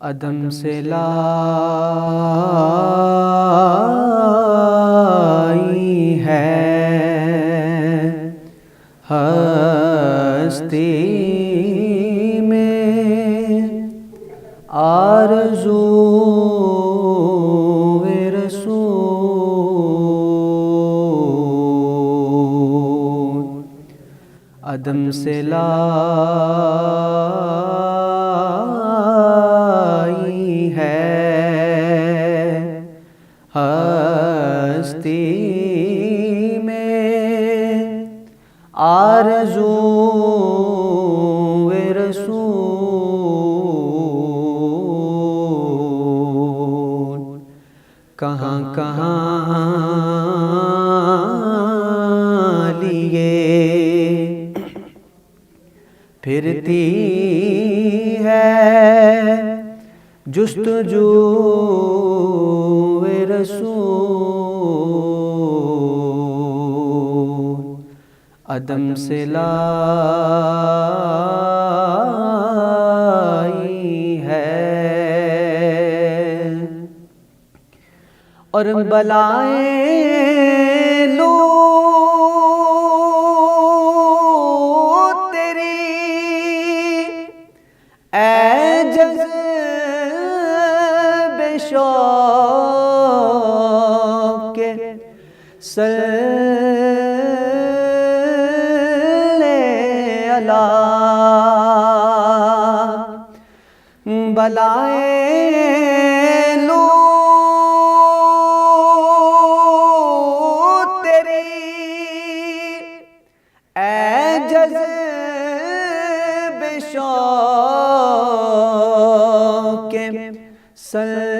عدم سے لائی ہے ہستی میں آرزو رسول، عدم سے لائی ہے ہستی میں آرزو رسول، کہاں کہاں لیے پھرتی ہے جستجو رسول، عدم سے لائی ہے اور بلائیں لو جذب شوق صلی علی، بلائیں لو تیری اے جذب شوق صلی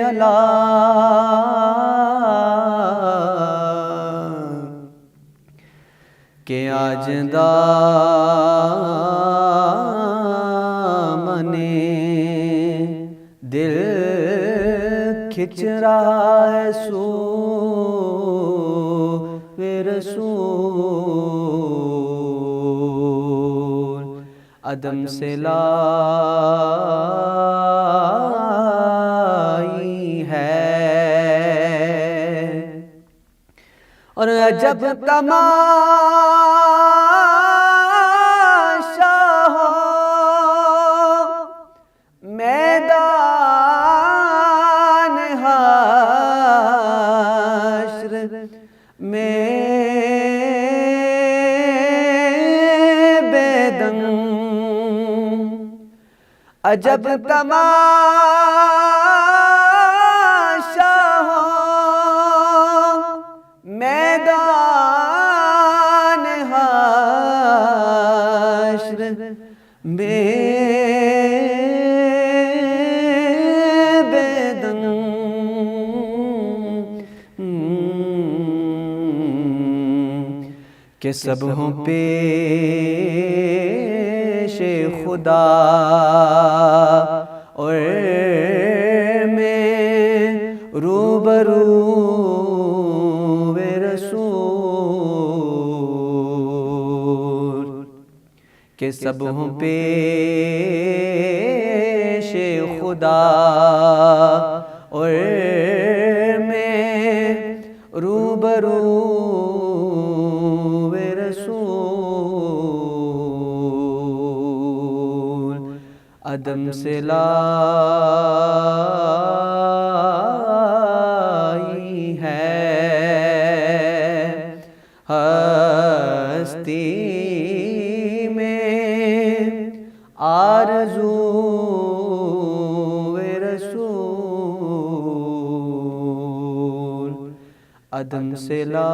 علی، کہ آج دامن دل کھچ رہا ہے سوئے رسول، عدم سے لائی ہے اور عجب تماشا ہو میدان حشر میں عجب تماشا ہو میدان حشر میں بیدم، کہ سب ہوں پیش خدا اور میں روبرو رسول، کہ سب ہوں پیش خدا اور میں روبرو رسول، عدم سے لائی ہے ہستی میں آرزو رسول، عدم سے لائی